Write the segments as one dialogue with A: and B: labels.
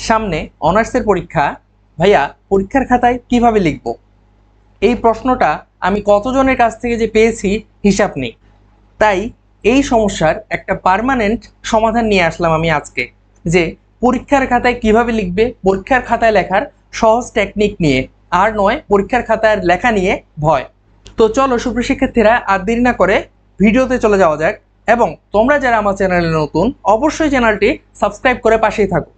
A: সামনে অনার্সের পরীক্ষা, ভাইয়া পরীক্ষার খাতায় কিভাবে লিখব? এই প্রশ্নটা আমি কতজনের কাছ থেকে যে পেয়েছি হিসাব নেই। তাই এই সমস্যার একটা পার্মানেন্ট সমাধান নিয়ে আসলাম আমি আজকে, যে পরীক্ষার খাতায় কিভাবে লিখবে, পরীক্ষার খাতায় লেখার সহজ টেকনিক নিয়ে। আর নয় পরীক্ষার খাতায় লেখা নিয়ে ভয়। তো চলো সুপ্রিয় শিক্ষার্থীরা, আর দেরি না করে ভিডিওতে চলে যাওয়া যাক। এবং তোমরা যারা আমার চ্যানেলে নতুন, অবশ্যই চ্যানেলটি সাবস্ক্রাইব করে পাশেই থাকো।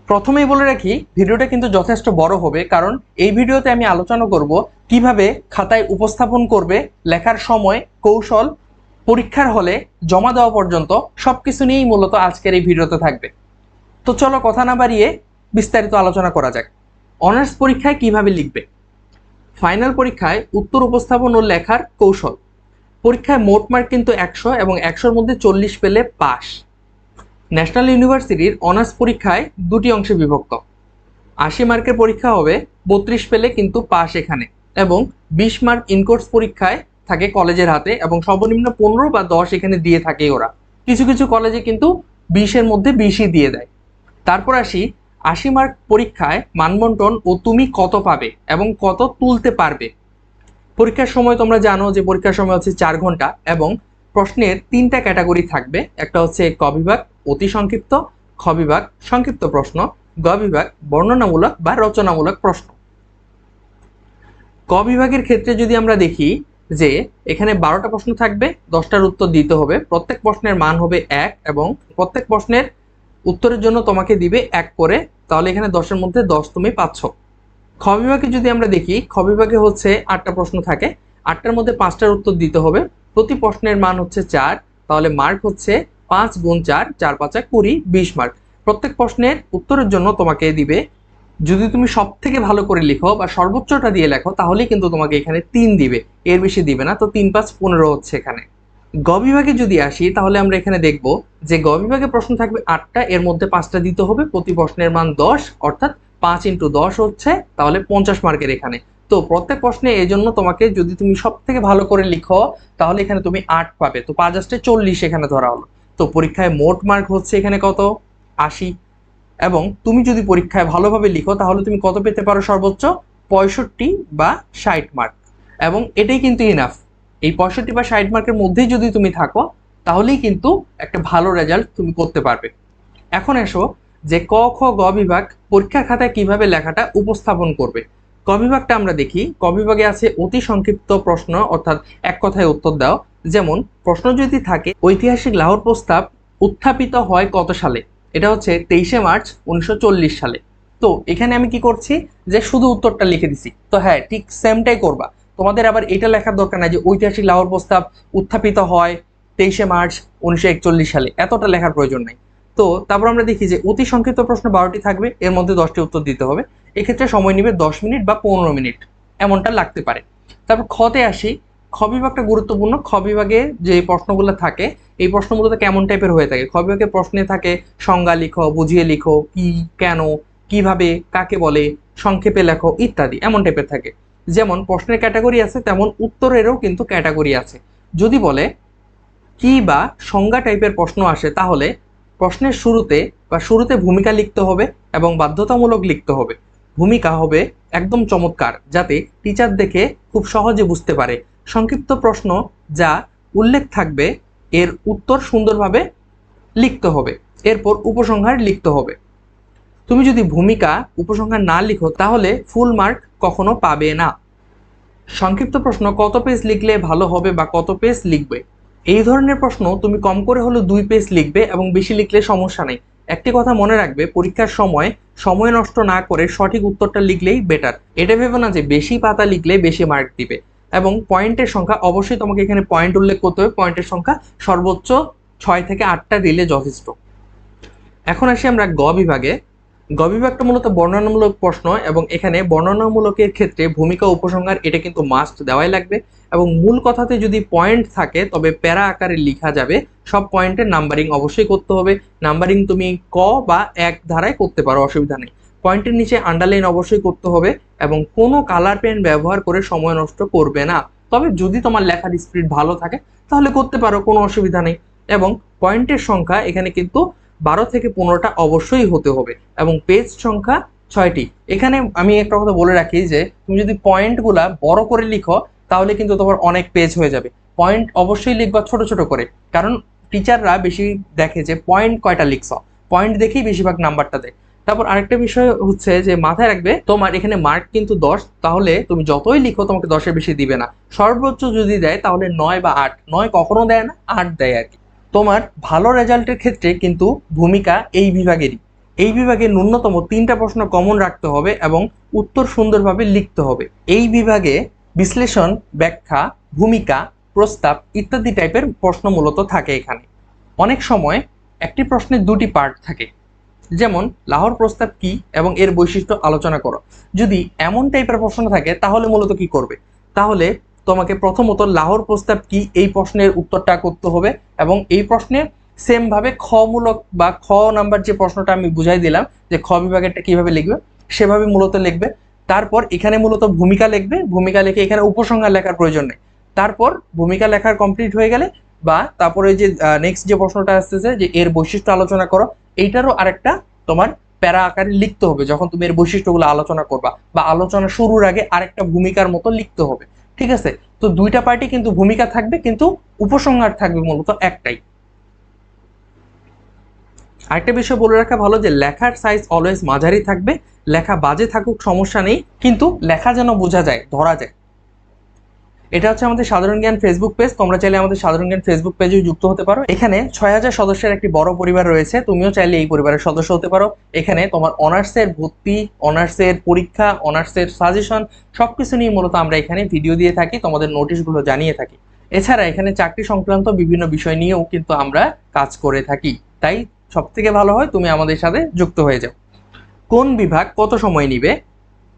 A: প্রথমেই বলে রাখি, ভিডিওটা কিন্তু যথেষ্ট বড় হবে, কারণ এই ভিডিওতে আমি আলোচনা করব কিভাবে খাতায় উপস্থাপন করবে, লেখার সময়, কৌশল, পরীক্ষার হলে জমা দেওয়া পর্যন্ত সবকিছু নিয়েই মূলত আজকের এই ভিডিওতে থাকবে। তো চলো কথা না বাড়িয়ে বিস্তারিত আলোচনা করা যাক। অনার্স পরীক্ষায় কিভাবে লিখবে? ফাইনাল পরীক্ষায় উত্তর উপস্থাপন ও লেখার কৌশল। পরীক্ষায় মোট মার্ক কিন্তু 100 এবং 100-র মধ্যে 40 পেলে পাস। ন্যাশনাল ইউনিভার্সিটির অনার্স পরীক্ষায় দুটি অংশে বিভক্ত। 80 মার্কের পরীক্ষা হবে, 32 পেলে কিন্তু পাস এখানে, এবং 20 মার্ক ইনকোর্স পরীক্ষায় থাকে কলেজের হাতে, এবং সর্বনিম্ন 15 বা 10 এখানে দিয়ে থাকে ওরা। কিছু কিছু কলেজে কিন্তু 20-এর মধ্যে 20ই দিয়ে দেয়। তারপর আসি 80 মার্ক পরীক্ষায় মানবন্টন ও তুমি কত পাবে এবং কত তুলতে পারবে। পরীক্ষার সময় তোমরা জানো যে পরীক্ষার সময় হচ্ছে 4 ঘন্টা, এবং প্রশ্নের 3টা ক্যাটাগরি থাকবে। একটা হচ্ছে ক বিভাগ অতি সংক্ষিপ্ত, খ বিভাগ সংক্ষিপ্ত প্রশ্ন, গ বিভাগ বর্ণনামূলক বা রচনামূলক প্রশ্ন। ক বিভাগের ক্ষেত্রে যদি আমরা দেখি যে এখানে 12টা প্রশ্ন থাকবে, 10টার উত্তর দিতে হবে। প্রত্যেক প্রশ্নের মান হবে 1, এবং প্রত্যেক প্রশ্নের উত্তরের জন্য তোমাকে দিবে 1 করে, তাহলে এখানে 10-এর মধ্যে 10 তুমি পাচ্ছ। খ বিভাগে যদি আমরা দেখি, খ বিভাগে হচ্ছে 8টা প্রশ্ন থাকে, 8টার মধ্যে 5টার উত্তর দিতে হবে। প্রতি প্রশ্নের মান হচ্ছে 4, তাহলে মার্ক হচ্ছে 5 গুণ 4, 4 5 20, 20 মার্ক। প্রত্যেক প্রশ্নের উত্তরের জন্য তোমাকে দিবে, যদি তুমি সব থেকে ভালো করে লিখো বা সর্বোচ্চটা দিয়ে লেখো, তাহলেই কিন্তু তোমাকে এখানে 3 দিবে, এর বেশি দিবে না। তো 3 5 15 হচ্ছে এখানে। গ বিভাগে যদি আসি, তাহলে আমরা এখানে দেখব যে গ বিভাগে প্রশ্ন থাকবে 8টা, এর মধ্যে 5টা দিতে হবে। প্রতি প্রশ্নের মান 10, অর্থাৎ 5 × 10 হচ্ছে তাহলে 50 মার্কের এখানে। তো প্রত্যেক প্রশ্নে এই জন্য তোমাকে, যদি তুমি সব থেকে ভালো করে লিখো, তাহলে এখানে তুমি 8 পাবে। তো 5 × 8 = 40 এখানে ধরা হলো। তো পরীক্ষায় মোট মার্ক হচ্ছে এখানে কত? 80। এবং তুমি যদি পরীক্ষায় ভালোভাবে লিখো, তাহলে তুমি কত পেতে পারো? সর্বোচ্চ 65 বা 60 মার্ক। এবং এটাই কিন্তু ইনাফ। এই 65 বা 60 মার্কের মধ্যেই যদি তুমি থাকো, তাহলেই কিন্তু একটা ভালো রেজাল্ট তুমি করতে পারবে। এখন এসো যে ক খ গ বিভাগ পরীক্ষার খাতায় কিভাবে লেখাটা উপস্থাপন করবে। ক বিভাগটা আমরা দেখি। ক বিভাগে আছে অতি সংক্ষিপ্ত প্রশ্ন, অর্থাৎ এক কথায় উত্তর দাও। যেমন প্রশ্ন যদি থাকে, ঐতিহাসিক লাহোর প্রস্তাব উত্থাপিত হয় কত সালে? এটা হচ্ছে 23শে মার্চ 1940 সালে। তো এখানে আমি কি করছি, যে শুধু উত্তরটা লিখে দিছি। তো হ্যাঁ, ঠিক সেমটাই করবা। তোমাদের আবার এটা লেখার দরকার নাই যে ঐতিহাসিক লাহোর প্রস্তাব উত্থাপিত হয় 23শে মার্চ 1941 সালে, এতটা লেখার প্রয়োজন নাই। তো তারপর আমরা দেখি যে অতি সংক্ষিপ্ত প্রশ্ন 12টি থাকবে, এর মধ্যে 10টি উত্তর দিতে হবে। এক্ষেত্রে সময় নেবে 10 মিনিট বা 15 মিনিট, এমনটা লাগতে পারে। তারপর খতে আসি। খ বিভাগটা গুরুত্বপূর্ণ। খ বিভাগে যে প্রশ্নগুলো থাকে, এই প্রশ্নগুলোতে কেমন টাইপের হয়ে থাকে? খ বিভাগে প্রশ্নে থাকে সংজ্ঞা লিখো, বুঝিয়ে লিখো, কি, কেন, কিভাবে, কাকে বলে, সংক্ষেপে লেখো ইত্যাদি, এমন টাইপের থাকে। যেমন প্রশ্নের ক্যাটাগরি আছে, তেমন উত্তরেরও কিন্তু ক্যাটাগরি আছে। যদি বলে কি বা সংজ্ঞা টাইপের প্রশ্ন আসে, তাহলে প্রশ্নের শুরুতে ভূমিকা লিখতে হবে এবং বাধ্যতামূলক লিখতে হবে। ভূমিকা হবে একদম চমৎকার, যাতে টিচার দেখে খুব সহজে বুঝতে পারে। সংক্ষিপ্ত প্রশ্ন যা উল্লেখ থাকবে, এর উত্তর সুন্দরভাবে লিখতে হবে। এরপর উপসংহার লিখতে হবে। তুমি যদি ভূমিকা উপসংহার না লিখো, তাহলে ফুল মার্ক কখনো পাবে না। সংক্ষিপ্ত প্রশ্ন কত পেজ লিখলে ভালো হবে বা কত পেজ লিখবে? এই ধরনের প্রশ্ন তুমি কম করে হলো 2 পেজ লিখবে, এবং বেশি লিখলে সমস্যা নেই। একটি কথা মনে রাখবে, পরীক্ষার সময় নষ্ট না করে সঠিক উত্তরটা লিখলেই বেটার। এটা ভেবো না যে বেশি পাতা লিখলে বেশি মার্ক দিবে। এবং পয়েন্টের সংখ্যা অবশ্যই তোমাকে এখানে পয়েন্ট উল্লেখ করতে হবে। পয়েন্টের সংখ্যা সর্বোচ্চ 6 থেকে 8টা দিলে যথেষ্ট। এখন আসি আমরা গ বিভাগে। গ বিভাগটা মূলত বর্ণনামূলক প্রশ্ন, এবং এখানে বর্ণনামূলকের ক্ষেত্রে ভূমিকা উপসংহার এটা কিন্তু মাস্ট দেওয়াই লাগবে। এবং মূল কথাতে যদি পয়েন্ট থাকে, তবে প্যারা আকারে লেখা যাবে। সব পয়েন্টের নাম্বারিং অবশ্যই করতে হবে। নাম্বারিং তুমি ক বা 1 ধারায় করতে পারো, অসুবিধা নেই। পয়েন্টের নিচে আন্ডারলাইন অবশ্যই করতে হবে, এবং কোনো কালার পেন ব্যবহার করে সময় নষ্ট করবে না। তবে যদি তোমার লেখার স্পিড ভালো থাকে, তাহলে করতে পারো, কোনো অসুবিধা নেই। এবং পয়েন্টের সংখ্যা এখানে কিন্তু 12 থেকে 15টা অবশ্যই হতে হবে এবং পেজ সংখ্যা 6টি। এখানে আমি একটা কথা বলে রাখি যে তুমি যদি পয়েন্টগুলা বড় করে লিখো তাহলে কিন্তু তোমার অনেক পেজ হয়ে যাবে। পয়েন্ট অবশ্যই লিখবা ছোট ছোট করে, কারণ টিচাররা বেশি দেখে যে পয়েন্ট কয়টা লিখছ, পয়েন্ট দেখেই বেশিরভাগ নাম্বারটা দেয়। তারপর আরেকটা বিষয় হচ্ছে যে মাথায় রাখবে তোমার এখানে মার্ক কিন্তু 10, তাহলে তুমি যতই লিখো তোমাকে 10-এর বেশি দিবে না। সর্বোচ্চ যদি দেয় তাহলে 9 বা 8, 9 কখনো দেয় না, 8 দেয় আর কি। তোমার ভালো রেজাল্টের ক্ষেত্রে কিন্তু ভূমিকা এই বিভাগেরই। এই বিভাগে ন্যূনতম 3টা প্রশ্ন কমন রাখতে হবে এবং উত্তর সুন্দরভাবে লিখতে হবে। এই বিভাগে বিশ্লেষণ, ব্যাখ্যা, ভূমিকা, প্রস্তাব ইত্যাদি টাইপের প্রশ্ন মূলত থাকে এখানে। অনেক সময় একটি প্রশ্নের 2টি পার্ট থাকে, যেমন লাহোর প্রস্তাব কি এবং এর বৈশিষ্ট্য আলোচনা করো। যদি এমন টাইপের প্রশ্ন থাকে তাহলে মূলত কি করবে, তাহলে তোমাকে প্রথমত লাহোর প্রস্তাব কি এই প্রশ্নের উত্তরটা করতে হবে এবং এই প্রশ্নে সেম ভাবে খ মূলক বা খ নাম্বার যে প্রশ্নটা আমি বুঝাই দিলাম যে খ বিভাগেরটা কিভাবে লিখবে সেভাবে মূলত লিখবে। তারপর এখানে মূলত ভূমিকা লিখবে, ভূমিকা লিখে এখানে উপসংহার লেখার প্রয়োজন নেই। তারপর ভূমিকা লেখার কমপ্লিট হয়ে গেলে বা তারপরে যে নেক্সট যে প্রশ্নটা আসতেছে যে এর বৈশিষ্ট্য আলোচনা করো, এইটারও আরেকটা তোমার প্যারা আকারে লিখতে হবে যখন তুমি এর বৈশিষ্ট্যগুলো আলোচনা করবা, বা আলোচনা শুরুর আগে আরেকটা ভূমিকার মতো লিখতে হবে। ঠিক আছে, তো 2টা পার্টি কিন্তু ভূমিকা থাকবে, কিন্তু উপসংহার থাকবে মূলত একটাই। আরেকটা বিষয় বলে রাখা ভালো যে লেখার সাইজ অলওয়েজ মাঝারি থাকবে। লেখা বাজে থাকুক সমস্যা নেই, কিন্তু লেখা যেন বোঝা যায়, ধরা যায়। এটা হচ্ছে আমাদের সাধারণ জ্ঞান ফেসবুক পেজ। তোমরা চাইলে আমাদের সাধারণ জ্ঞান ফেসবুক পেজেও যুক্ত হতে পারো। এখানে 6000 সদস্যের একটি বড় পরিবার রয়েছে, তুমিও চাইলে এই পরিবারের সদস্য হতে পারো। এখানে তোমার অনার্সের ভর্তি, অনার্সের পরীক্ষা, অনার্সের সাজেশন সবকিছু নিয়ে মূলত আমরা এখানে ভিডিও দিয়ে থাকি, তোমাদের নোটিশগুলো জানিয়ে থাকি। এছাড়া এখানে চাকরি সংক্রান্ত বিভিন্ন বিষয় নিয়েও কিন্তু আমরা কাজ করে থাকি। তাই সব থেকে ভালো হয় তুমি আমাদের সাথে যুক্ত হয়ে যাও। কোন বিভাগ কত সময় নিবে,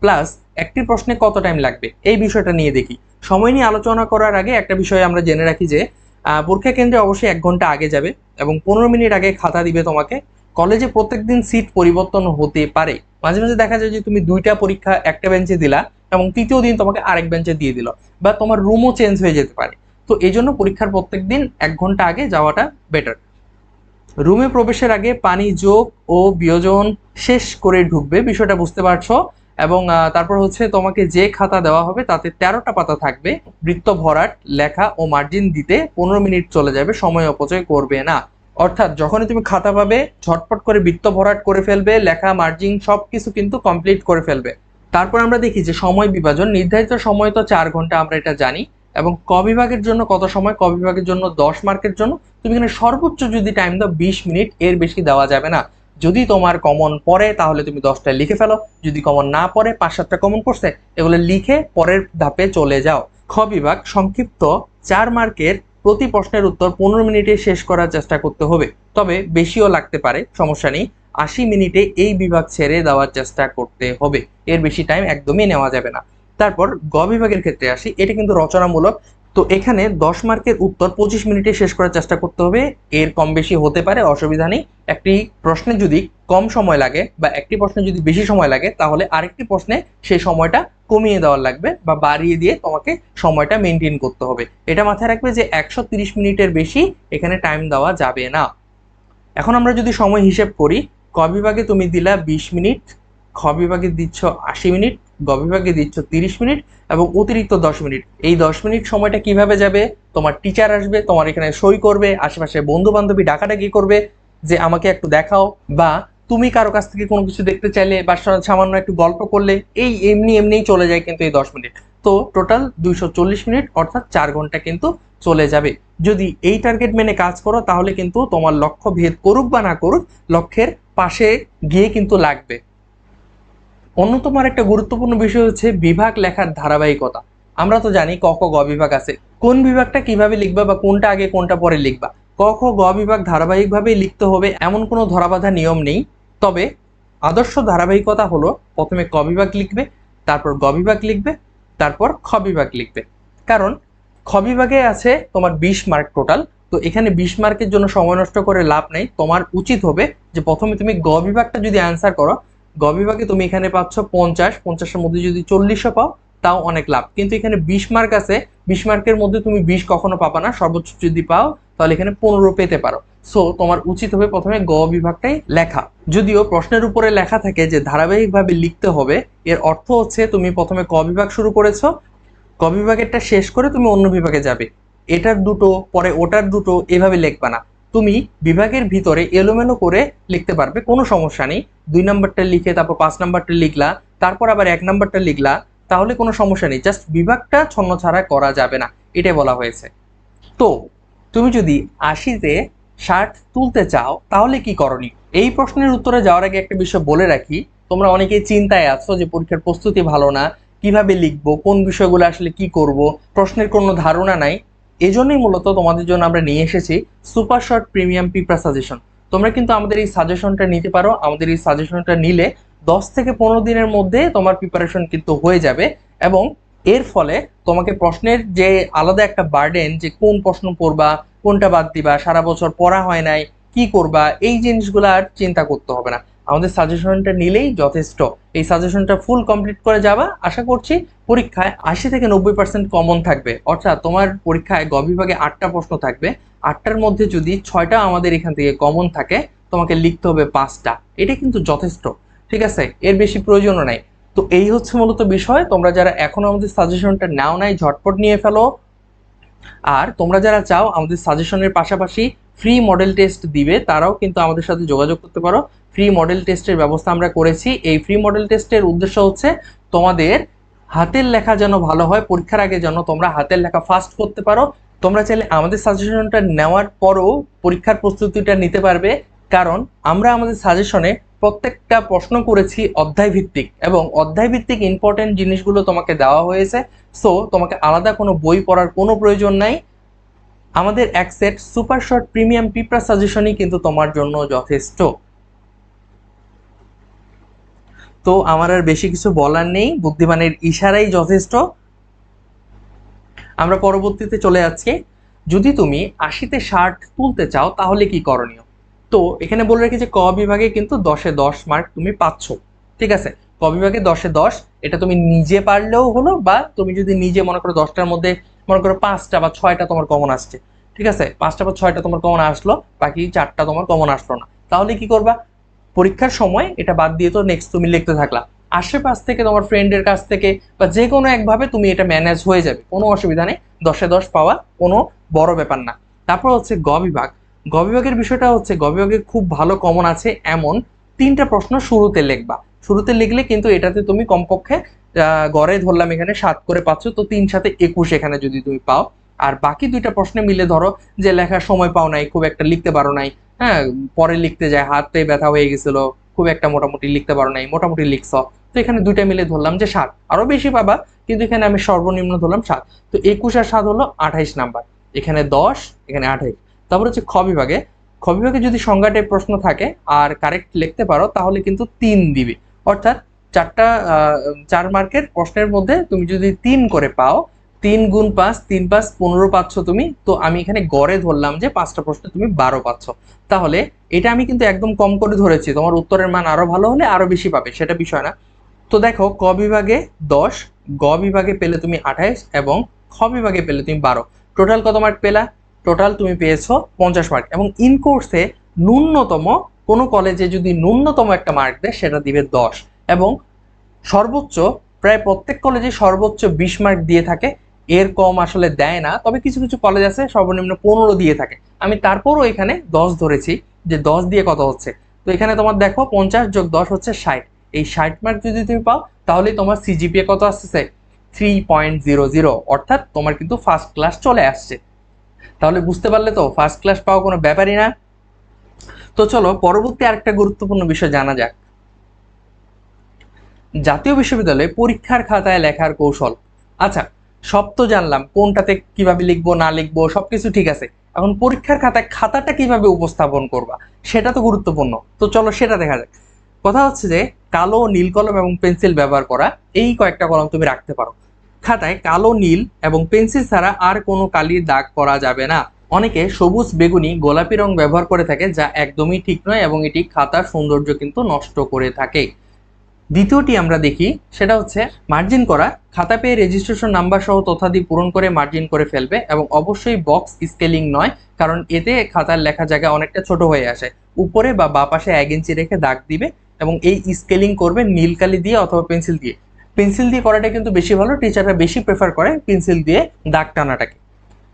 A: প্লাস একটি প্রশ্নে কত টাইম লাগবে, এই বিষয়টা নিয়ে দেখি। সময় নিয়ে আলোচনা করার আগে একটা বিষয় আমরা জেনে রাখি যে পরীক্ষা কেন্দ্রে অবশ্যই 1 ঘন্টা আগে যাবে এবং 15 মিনিট আগে খাতা দিবে তোমাকে। কলেজে প্রত্যেকদিন সিট পরিবর্তন হতে পারে, মাঝে মাঝে দেখা যায় যে তুমি 2টা পরীক্ষা একটা বেঞ্চে দিলা এবং তৃতীয় দিন তোমাকে আরেক বেঞ্চে দিয়ে দিল, বা তোমার রুমও চেঞ্জ হয়ে যেতে পারে। তো এই জন্য পরীক্ষার প্রত্যেক দিন 1 ঘন্টা আগে যাওয়াটা বেটার। রুমে প্রবেশের আগে পানি যোগ ও বিয়োজন শেষ করে ঢুকবে, বিষয়টা বুঝতে পারছো। এবং তারপর হচ্ছে তোমাকে যে খাতা দেওয়া হবে তাতে 13টা পাতা থাকবে। বৃত্ত ভরাট, লেখা ও মার্জিন দিতে 15 মিনিট চলে যাবে, সময় অপচয় করবে না। অর্থাৎ যখনই তুমি খাতা পাবে ঝটপট করে বৃত্ত ভরাট করে ফেলবে, লেখা মার্জিন সবকিছু কিন্তু কমপ্লিট করে ফেলবে। তারপর আমরা দেখি যে সময় বিভাজন, নির্ধারিত সময় তো 4 ঘন্টা, আমরা এটা জানি। এবং ক বিভাগের জন্য কত সময়, ক বিভাগের জন্য 10 মার্কের জন্য তুমি এখানে সর্বোচ্চ যদি টাইম দাও 20 মিনিট, এর বেশি দেওয়া যাবে না। যদি তোমার কমন পড়ে তাহলে তুমি 10টায় লিখে ফেলো, যদি কমন না পড়ে 5-7টা কমন পড়ছে এগুলো লিখে পরের ধাপে চলে যাও। খ বিভাগ সংক্ষিপ্ত 4 মার্কের প্রতি প্রশ্নের উত্তর 15 মিনিটে শেষ করার চেষ্টা করতে হবে, তবে বেশিও লাগতে পারে, সমস্যা নেই। 80 মিনিটে এই বিভাগ ছেড়ে দেওয়ার চেষ্টা করতে হবে, এর বেশি টাইম একদমই নেওয়া যাবে না। তারপর গ বিভাগের ক্ষেত্রে আসি, এটা কিন্তু রচনামূলক। তো এখানে 10 মার্কের উত্তর 25 মিনিটে শেষ করার চেষ্টা করতে হবে, এর কম বেশি হতে পারে, অসুবিধা নেই। একটি প্রশ্নে যদি কম সময় লাগে বা একটি প্রশ্নে যদি বেশি সময় লাগে তাহলে আরেকটি প্রশ্নে সেই সময়টা কমিয়ে দেওয়ার লাগবে বা বাড়িয়ে দিয়ে তোমাকে সময়টা মেনটেন করতে হবে। এটা মাথায় রাখবে যে 130 মিনিটের বেশি এখানে টাইম দেওয়া যাবে না। এখন আমরা যদি সময় হিসেব করি, ক বিভাগে তুমি দিলা 20 মিনিট, খ বিভাগে দিচ্ছ 80 মিনিট, গ বিভাগে দিচ্ছ 30 মিনিট এবং অতিরিক্ত 10 মিনিট। এই 10 মিনিট সময়টা কিভাবে যাবে, তোমার টিচার আসবে, তোমার এখানে সই করবে, আশেপাশে বন্ধু বান্ধবী ডাকাডাকি করবে যে আমাকে একটু দেখাও, বা তুমি কারো কাছ থেকে কোনো কিছু দেখতে চাইলে বা সামান্য একটু গল্প করলে, এই এমনি এমনিই চলে যায় কিন্তু এই 10 মিনিট। তো টোটাল 240 মিনিট অর্থাৎ 4 ঘন্টা কিন্তু চলে যাবে। যদি এই টার্গেট মেনে কাজ করো তাহলে কিন্তু তোমার লক্ষ্য ভেদ করুক বা না করুক, লক্ষ্যের পাশে গিয়ে কিন্তু লাগবে। অন্যতম একটা গুরুত্বপূর্ণ বিষয় হচ্ছে বিভাগ লেখার ধারাবাহিকতা। আমরা তো জানি ক খ গ বিভাগ আছে, কোন বিভাগটা কিভাবে লিখবা বা কোনটা আগে কোনটা পরে লিখবা। ক খ গ বিভাগ ধারাবাহিকভাবেই লিখতে হবে এমন কোনো ধরাবাঁধা নিয়ম নেই, তবে আদর্শ ধারাবাহিকতা হলো প্রথমে ক বিভাগ লিখবে, তারপর গ বিভাগ লিখবে, তারপর খ বিভাগ লিখবে। কারণ খ বিভাগে আছে তোমার 20 মার্ক টোটাল, তো এখানে 20 মার্কের জন্য সময় নষ্ট করে লাভ নেই। তোমার উচিত হবে যে প্রথমে তুমি গ বিভাগটা যদি অ্যান্সার করো, গ বিভাগে তুমি এখানে পাচ্ছ 50-50-এর মধ্যে যদি 40ও পাও তাও অনেক লাভ। কিন্তু এখানে 20 মার্ক আছে, 20 মার্কের মধ্যে তুমি 20 কখনো পাবা না, সর্বোচ্চ যদি পাও তাহলে এখানে 15 পেতে পারো। সো তোমার উচিত হবে প্রথমে গ বিভাগটাই লেখা। যদিও প্রশ্নের উপরে লেখা থাকে যে ধারাবাহিকভাবে লিখতে হবে, এর অর্থ হচ্ছে তুমি প্রথমে ক বিভাগ শুরু করেছো, ক বিভাগেরটা শেষ করে তুমি অন্য বিভাগে যাবে, এটার দুটো পরে ওটার দুটো, এভাবে লিখবা না। তুমি বিভাগের ভিতরে এলোমেলো করে লিখতে পারবে, কোনো সমস্যা নেই। 2 নাম্বারটা লিখে তারপর 5 নাম্বারটা লিখলা, তারপর আবার 1 নাম্বারটা লিখলা, তাহলে কোনো সমস্যা নেই। জাস্ট বিভাগটা ছন্নছাড়া করা যাবে না, এটাই বলা হয়েছে। তো তুমি যদি 80-তে 60 তুলতে চাও তাহলে কি করণীয়? এই প্রশ্নের উত্তরে যাওয়ার আগে একটা বিষয় বলে রাখি, তোমরা অনেকেই চিন্তায় আছো যে পরীক্ষার প্রস্তুতি ভালো না, কিভাবে লিখবো, কোন বিষয়গুলো আসলে কি করব, প্রশ্নের কোনো ধারণা নাই। এজন্যই মূলত তোমাদের জন্য আমরা নিয়ে এসেছি সুপার শর্ট প্রিমিয়াম পিঁপড়া সাজেশন। তোমরা কিন্তু আমাদের এই সাজেশনটা নিতে পারো। আমাদের এই সাজেশনটা নিলে 10 থেকে 15 দিনের মধ্যে তোমার প্রিপারেশন কিন্তু হয়ে যাবে, এবং এর ফলে তোমাকে প্রশ্নের যে আলাদা একটা বার্ডেন, যে কোন প্রশ্ন পড়বা, কোনটা বাদ দিবা, সারা বছর পড়া হয় নাই, কি করবা, এই জিনিসগুলো আর চিন্তা করতে হবে না। আমাদের সাজেশনটা নিলেই যথেষ্ট। এই সাজেশনটা ফুল কমপ্লিট করে যাবা, আশা করছি পরীক্ষায় 80 থেকে 90% কমন থাকবে। অর্থাৎ তোমার পরীক্ষায় গ বিভাগে 8টা প্রশ্ন থাকবে, 8টার মধ্যে যদি 6টা আমাদের এখান থেকে কমন থাকে, তোমাকে লিখতে হবে 5টা। এটা কিন্তু যথেষ্ট, ঠিক আছে? এর বেশি প্রয়োজনও নাই। তো এই হচ্ছে মূলত বিষয়। তোমরা যারা এখনো আমাদের সাজেশনটা নাও নাই, ঝটপট নিয়ে ফেলো। আর তোমরা যারা চাও আমাদের সাজেশনের পাশাপাশি ফ্রি মডেল টেস্ট দিবে, তারাও কিন্তু আমাদের সাথে যোগাযোগ করতে পারো। ফ্রি মডেল টেস্টের ব্যবস্থা আমরা করেছি। এই ফ্রি মডেল টেস্টের উদ্দেশ্য হচ্ছে তোমাদের হাতের লেখা যেন ভালো হয়, পরীক্ষার আগে যেন তোমরা হাতের লেখা ফাস্ট করতে পারো। তোমরা চাইলে আমাদের সাজেশনটা নেওয়ার পরও পরীক্ষার প্রস্তুতিটা নিতে পারবে, কারণ আমরা আমাদের সাজেশনে প্রত্যেকটা প্রশ্ন করেছি অধ্যায় ভিত্তিক, এবং অধ্যায় ভিত্তিক ইম্পর্টেন্ট জিনিসগুলো তোমাকে দেওয়া হয়েছে। সো তোমাকে আলাদা কোনো বই পড়ার কোনো প্রয়োজন নাই। আমাদের এক সেট সুপার শর্ট প্রিমিয়াম পিঁপড়া সাজেশনই কিন্তু তোমার জন্য যথেষ্ট। তো আমার আর বেশি কিছু বলার নেই, বুদ্ধিমানের ইশারাই যথেষ্ট। আমরা পরবর্তীতে চলে যাচ্ছি। যদি তুমি 80-তে 60 তুলতে চাও তাহলে কি করণীয়? তো এখানে বলে রাখি যে ক বিভাগে কিন্তু 10-এ 10 মার্ক তুমি পাচ্ছ, ঠিক আছে? ক বিভাগে 10-এ 10, এটা তুমি নিজে পারলেও হলো, বা তুমি যদি নিজে মনে করো 10টার মধ্যে মনে করো 5টা বা 6টা তোমার কমন আসছে, ঠিক আছে? 5টা বা 6টা তোমার কমন আসলো, বাকি 4টা তোমার কমন আসলো না, তাহলে কি করবা? পরীক্ষার সময় এটা বাদ দিয়ে তো নেক্সট তুমি লিখতে থাকলা। আশেপাশ থেকে তোমার ফ্রেন্ডের কাছ থেকে বা যে কোনো একভাবে তুমি এটা ম্যানেজ হয়ে যাবে, কোনো অসুবিধা নেই। 10-এ 10 পাওয়া কোনো বড় ব্যাপার না। তারপর হচ্ছে গ বিভাগ। গ বিভাগের বিষয়টা হচ্ছে গ বিভাগে খুব ভালো কমন আছে এমন 3টা প্রশ্ন শুরুতে লিখবা। শুরুতে লিখলে কিন্তু এটাতে তুমি কমপক্ষে গড়ে ধরলাম এখানে 7 করে পাচ্ছ, তো 3-7 21 এখানে যদি তুমি পাও। আর বাকি 2টা প্রশ্নে মিলে ধরো যে লেখার সময় পাও নাই, খুব একটা লিখতে পারো নাই, হ্যাঁ, পরে লিখতে যায় হাতে ব্যথা হয়ে গেছিল, খুব একটা মোটামুটি লিখতে পারো নাই, মোটামুটি লিখছ, তো এখানে 2টা মিলে ধরলাম যে 7, আরো বেশি পাবা, কিন্তু এখানে আমি সর্বনিম্ন ধরলাম 7। তো 21 আর 7 হলো 28 নাম্বার, এখানে 10, এখানে 28। তারপর হচ্ছে খ বিভাগে। খ বিভাগে যদি সংজ্ঞা টাইপ প্রশ্ন থাকে আর কারেক্ট লিখতে পারো তাহলে কিন্তু 3 দিবে। অর্থাৎ 4 মার্কের প্রশ্নের মধ্যে তুমি যদি 3 করে পাও, 3 গুণ 5, 3 5 15 পাচ্ছ তুমি। তো আমি এখানে গড়ে ধরলাম যে 5টা প্রশ্নে তুমি 12 পাচ্ছ। তাহলে এটা আমি কিন্তু একদম কম করে ধরেছি, তোমার উত্তরের মান আরো ভালো হলে আরো বেশি পাবে, সেটা বিষয় না। তো দেখো, ক বিভাগে 10, গ বিভাগে পেলে তুমি 28, এবং খ বিভাগে পেলে তুমি 12। টোটাল কত মার্ক পেলা? টোটাল তুমি পেয়েছো 50 মার্ক। এবং ইন কোর্সে ন্যূনতম, কোনো কলেজে যদি ন্যূনতম একটা মার্ক দেয় সেটা দিবে 10, এবং সর্বোচ্চ প্রায় প্রত্যেক কলেজে সর্বোচ্চ 20 মার্ক দিয়ে থাকে। এর কম আসলে দেয় না, তবে কিছু কিছু কলেজ আছে সর্বনিম্ন 15 দিয়ে থাকে। আমি তারপরও এখানে 10 ধরেছি, যে 10 দিয়ে কত হচ্ছে। তো এখানে তোমার দেখো 50 যোগ 10 হচ্ছে 60। এই 60 মার্ক যদি তুমি পাও তাহলে তোমার সিজিপিএ কত আসছে? 3.00। অর্থাৎ তোমার কিন্তু ফার্স্ট ক্লাস চলে আসছে। তাহলে বুঝতে পারলে তো ফার্স্ট ক্লাস পাওয়া কোনো ব্যাপারই না। তো চলো পরবর্তী আরেকটা গুরুত্বপূর্ণ বিষয় জানা যাক, জাতীয় বিশ্ববিদ্যালয়ে পরীক্ষার খাতায় লেখার কৌশল। আচ্ছা, সব তো জানলাম কোনটাতে কিভাবে লিখবো না লিখবো, সবকিছু ঠিক আছে। এখন পরীক্ষার খাতায় খাতাটা কিভাবে উপস্থাপন করবা সেটা তো গুরুত্বপূর্ণ। তো চলো সেটা দেখা যাক। কথা হচ্ছে যে কালো, নীল কলম এবং পেন্সিল ব্যবহার করা, এই কয়েকটা কলম তুমি রাখতে পারো। খাতায় কালো, নীল এবং পেন্সিল ছাড়া আর কোনো কালির দাগ করা যাবে না। অনেকে সবুজ, বেগুনি, গোলাপি রং ব্যবহার করে থাকে, যা একদমই ঠিক নয় এবং এটি খাতার সৌন্দর্য কিন্তু নষ্ট করে থাকে। দ্বিতীয়টি আমরা দেখি, সেটা হচ্ছে মার্জিন করা। খাতা পেয়ে রেজিস্ট্রেশন নাম্বার সহ তথ্যাদি পূরণ করে মার্জিন করে ফেলবে, এবং অবশ্যই বক্স স্কেলিং নয়, কারণ এতে খাতার লেখা জায়গা অনেকটা ছোট হয়ে আসে। উপরে বা বাঁ পাশে 1 ইঞ্চি রেখে দাগ দিবে, এবং এই স্কেলিং করবে নীল কালি দিয়ে অথবা পেন্সিল দিয়ে। পেন্সিল দিয়ে করাটা কিন্তু বেশি ভালো, টিচাররা বেশি প্রেফার করে পেন্সিল দিয়ে দাগ টানাটাকে।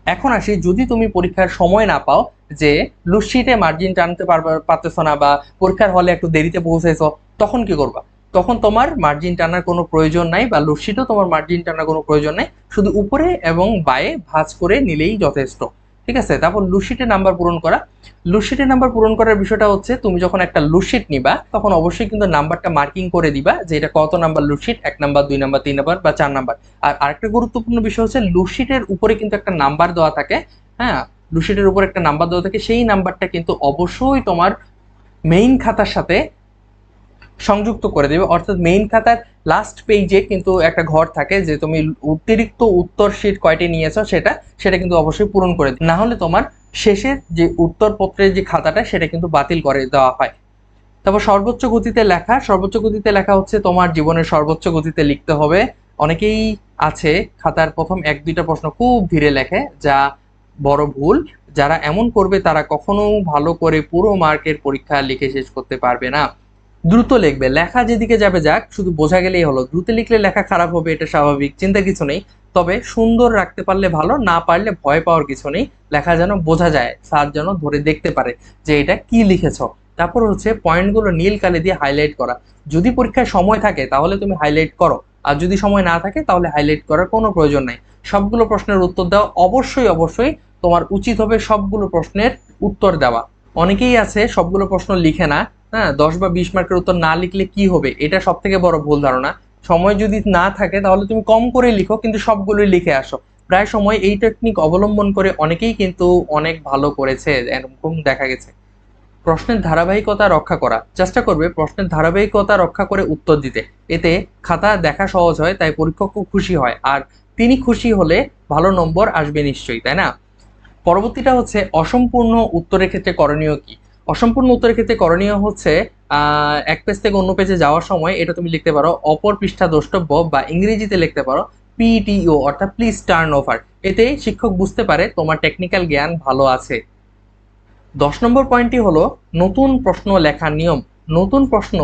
A: এখন আসি, যদি তুমি পরীক্ষার সময় না পাও, যে লুটশিটে মার্জিন টানতে পারতেছো না, বা পরীক্ষার হলে একটু দেরিতে পৌঁছেছো, তখন কি করবা? তখন তোমার মার্জিন টানার কোনো প্রয়োজন নাই, বা লুটশিটও তোমার মার্জিন টানার কোনো প্রয়োজন নাই, শুধু উপরে এবং বায়ে ভাঁজ করে নিলেই যথেষ্ট। ঠিক আছে, তারপর লুটশিটে নাম্বার পূরণ করা। লুটশিটে নাম্বার পূরণ করার বিষয়টা হচ্ছে, তুমি যখন একটা লুটশিট নিবা তখন অবশ্যই কিন্তু নাম্বারটা মার্কিং করে দিবা, যে এটা কত নাম্বার লুটশিট, 1 নাম্বার, 2 নাম্বার, 3 নাম্বার বা 4 নাম্বার। আর আরেকটা গুরুত্বপূর্ণ বিষয় হচ্ছে, লুটশিটের উপরে কিন্তু একটা নাম্বার দেওয়া থাকে। হ্যাঁ, লুটশিটের উপর একটা নাম্বার দেওয়া থাকে, সেই নাম্বারটা কিন্তু অবশ্যই তোমার মেইন খাতার সাথে সংযুক্ত করে দেবে। অর্থাৎ মেইন খাতার লাস্ট পেজে কিন্তু একটা ঘর থাকে, যে তুমি অতিরিক্ত উত্তর শীট কয়টি নিয়েছো সেটা কিন্তু অবশ্যই পূরণ করে দেবে, না হলে তোমার শেষের যে উত্তরপত্রের যে খাতাটা সেটা কিন্তু বাতিল করে দেওয়া হয়। তারপর সর্বোচ্চ গতিতে লেখা। সর্বোচ্চ গতিতে লেখা হচ্ছে তোমার জীবনের সর্বোচ্চ গতিতে লিখতে হবে। অনেকেই আছে খাতার প্রথম 1-2টা প্রশ্ন খুব ধীরে লেখে, যা বড় ভুল। যারা এমন করবে তারা কখনো ভালো করে পুরো মার্কের পরীক্ষা লিখে শেষ করতে পারবে না। দ্রুত লিখবে, লেখা যেদিকে যাবে যাক, শুধু বোঝা গেলেই হলো। দ্রুত লিখলে লেখা খারাপ হবে, এটা স্বাভাবিক, চিন্তার কিছু নেই। তবে সুন্দর রাখতে পারলে ভালো, না পারলে ভয় পাওয়ার কিছু নেই। লেখা যেন বোঝা যায়, স্যার যেন ধরে দেখতে পারে যে এটা কি লিখেছো। তারপর হচ্ছে পয়েন্টগুলো নীল কালি দিয়ে হাইলাইট করা। যদি পরীক্ষায় সময় থাকে তাহলে তুমি হাইলাইট করো, আর যদি সময় না থাকে তাহলে হাইলাইট করার কোনো প্রয়োজন নাই। সবগুলো প্রশ্নের উত্তর দেওয়া অবশ্যই অবশ্যই তোমার উচিত হবে, সবগুলো প্রশ্নের উত্তর দেওয়া। অনেকেই আছে সবগুলো প্রশ্ন লিখে না। হ্যাঁ, 10 বা 20 মার্কের উত্তর না লিখলে কি হবে, এটা সব থেকে বড় ভুল ধারণা। সময় যদি না থাকে তাহলে তুমি কম করে লিখো, কিন্তু সবগুলোই লিখে আসো। প্রায় সময় এই টেকনিক অবলম্বন করে অনেকেই কিন্তু অনেক ভালো করেছে, এরকম দেখা গেছে। প্রশ্নের ধারাবাহিকতা রক্ষা করা। চেষ্টা করবে প্রশ্নের ধারাবাহিকতা রক্ষা করে উত্তর দিতে। এতে খাতা দেখা সহজ হয়, তাই পরীক্ষক খুশি হয়, আর তিনি খুশি হলে ভালো নম্বর আসবে নিশ্চয়ই, তাই না? পরবর্তীটা হচ্ছে অসম্পূর্ণ উত্তরের ক্ষেত্রে করণীয় কি? অসম্পূর্ণ উত্তরের ক্ষেত্রে করণীয় হচ্ছে, এক পেজ থেকে অন্য পেজে যাওয়ার সময় এটা তুমি লিখতে পারো অপর পৃষ্ঠা দ্রষ্টব্য, বা ইংরেজিতে লিখতে পারো পিটিও, অর্থাৎ প্লিজ টার্ন ওভার। এতে শিক্ষক বুঝতে পারে তোমার টেকনিক্যাল জ্ঞান ভালো আছে। 10 নম্বর পয়েন্টটি হলো নতুন প্রশ্ন লেখার নিয়ম। নতুন প্রশ্ন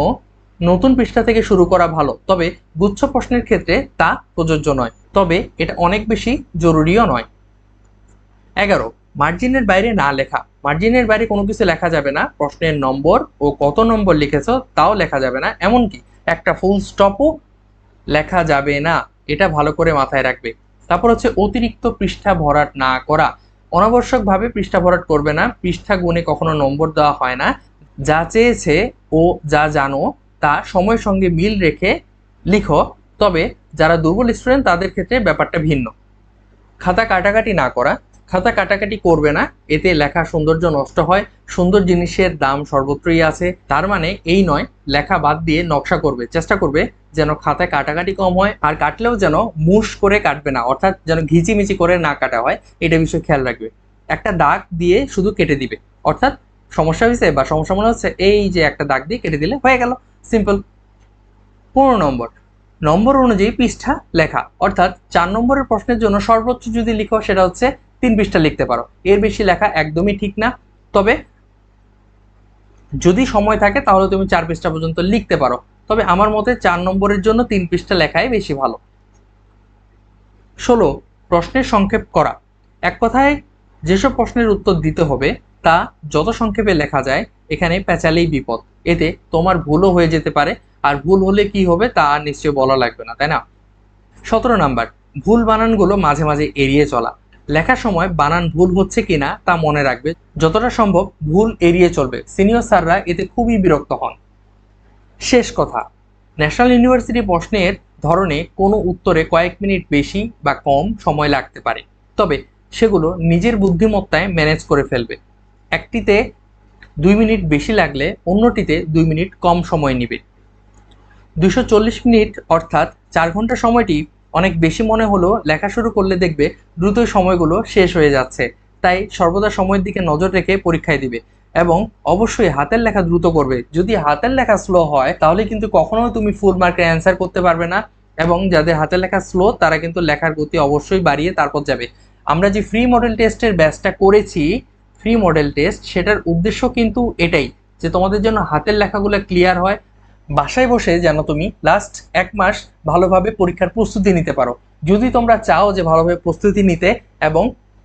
A: নতুন পৃষ্ঠা থেকে শুরু করা ভালো, তবে গুচ্ছ প্রশ্নের ক্ষেত্রে তা প্রযোজ্য নয়, তবে এটা অনেক বেশি জরুরিও নয়। 11, মার্জিনের বাইরে না লেখা। মার্জিনের বাইরে কোনো কিছু লেখা যাবে না। প্রশ্নের নম্বর ও কত নম্বর লিখেছো তাও লেখা যাবে না, এমনকি একটা ফুল স্টপও লেখা যাবে না। এটা ভালো করে মাথায় রাখবে। তারপর হচ্ছে অতিরিক্ত পৃষ্ঠা ভরাট না করা। অনাবশ্যকভাবে পৃষ্ঠা ভরাট করবে না। পৃষ্ঠা গুণে কখনো নম্বর দেওয়া হয় না। যা চেয়েছে ও যা জানো তা সময়ের সঙ্গে মিল রেখে লিখো, তবে যারা দুর্বল স্টুডেন্ট তাদের ক্ষেত্রে ব্যাপারটা ভিন্ন। খাতা কাটাকাটি না করা। খাতা কাটাকাটি করবে না, এতে লেখার সৌন্দর্য নষ্ট হয়। সুন্দর জিনিসের দাম সর্বত্রই আছে, তার মানে এই নয় লেখা বাদ দিয়ে নকশা করবে। চেষ্টা করবে যেন খাতায় কাটাকাটি কম হয়, আর কাটলেও যেন মুশ করে কাটবে না, অর্থাৎ যেন ঘিচিমিচি করে না কাটা হয়, এটা বিষয়ে খেয়াল রাখবে। একটা দাগ দিয়ে শুধু কেটে দিবে, অর্থাৎ সমস্যা হয়েছে বা সমস্যা মনে হচ্ছে, এই যে একটা দাগ দিয়ে কেটে দিলে হয়ে গেল, সিম্পল। 15 নম্বর, নম্বর অনুযায়ী পৃষ্ঠা লেখা। অর্থাৎ 4 নম্বরের প্রশ্নের জন্য সর্বোচ্চ যদি লিখো সেটা হচ্ছে 3 পৃষ্ঠা লিখতে পারো, এর বেশি লেখা একদমই ঠিক না। তবে যদি সময় থাকে তাহলে তুমি 4 পৃষ্ঠা পর্যন্ত লিখতে পারো, তবে আমার মতে 4 নম্বরের জন্য 3 পৃষ্ঠা লেখাই বেশি ভালো। 16, প্রশ্নের সংক্ষেপ করা। এক কথায় যেসব প্রশ্নের উত্তর দিতে হবে তা যত সংক্ষেপে লেখা যায়, এখানে পেঁচালেই বিপদ। এতে তোমার ভুলও হয়ে যেতে পারে, আর ভুল হলে কি হবে তা নিশ্চয়ই বলা লাগবে না, তাই না? 17 নাম্বার, ভুল বানানগুলো মাঝে মাঝে এড়িয়ে চলা। লেখার সময় বানান ভুল হচ্ছে কিনা তা মনে রাখবে, যতটা সম্ভব ভুল এড়িয়ে চলবে। সিনিয়র স্যাররা এতে খুবই বিরক্ত হন। শেষ কথা, ন্যাশনাল ইউনিভার্সিটি প্রশ্নের ধরনে কোনো উত্তরে কয়েক মিনিট বেশি বা কম সময় লাগতে পারে, তবে সেগুলো নিজের বুদ্ধিমত্তায় ম্যানেজ করে ফেলবে। একটিতে 2 মিনিট বেশি লাগলে অন্যটিতে 2 মিনিট কম সময় নেবে। 240 মিনিট অর্থাৎ 4 ঘন্টা সময়টি অনেক বেশি মনে হলেও লেখা শুরু করলে দেখবে দ্রুতই সময়গুলো শেষ হয়ে যাচ্ছে। তাই সর্বদা সময়ের দিকে নজর রেখে পরীক্ষায় দিবে, এবং অবশ্যই হাতের লেখা দ্রুত করবে। যদি হাতের লেখা স্লো হয় তাহলে কিন্তু কখনো তুমি ফুল মার্কের অ্যান্সার করতে পারবে না, এবং যাদের হাতের লেখা স্লো তারা কিন্তু লেখার গতি অবশ্যই বাড়িয়ে তারপর যাবে। আমরা যে ফ্রি মডেল টেস্টের ব্যাচটা করেছি, ফ্রি মডেল টেস্ট, সেটার উদ্দেশ্য কিন্তু এটাই যে তোমাদের জন্য হাতের লেখাগুলো ক্লিয়ার হয়, বাসায় বসে যেন তুমি লাস্ট 1 মাস ভালোভাবে পরীক্ষার প্রস্তুতি নিতে পারো। যদি তোমরা চাও যে ভালোভাবে প্রস্তুতি নিতে এবং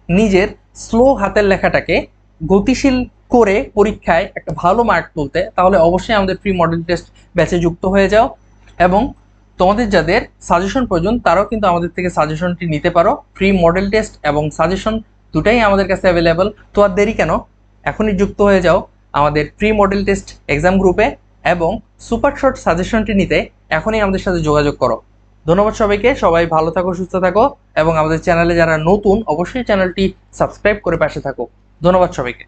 A: নিজের স্লো হাতের লেখাটাকে গতিশীল করে পরীক্ষায় একটা ভালো মার্ক তুলতে, তাহলে অবশ্যই আমাদের ফ্রি মডেল টেস্ট ব্যাচে যুক্ত হয়ে যাও। এবং তোমাদের যাদের সাজেশন প্রয়োজন তারাও কিন্তু আমাদের থেকে সাজেশনটি নিতে পারো। ফ্রি মডেল টেস্ট এবং সাজেশন দুটাই আমাদের কাছে অ্যাভেলেবল। তো আর দেরি কেন, এখনই যুক্ত হয়ে যাও আমাদের ফ্রি মডেল টেস্ট এক্সাম গ্রুপে এবং সুপার শর্ট সাজেশনটি নিতে এখনই আমাদের সাথে যোগাযোগ করো। ধন্যবাদ সবাইকে, সবাই ভালো থাকো, সুস্থ থাকো এবং আমাদের চ্যানেলে যারা নতুন অবশ্যই চ্যানেলটি সাবস্ক্রাইব করে পাশে থাকো। ধন্যবাদ সবাইকে।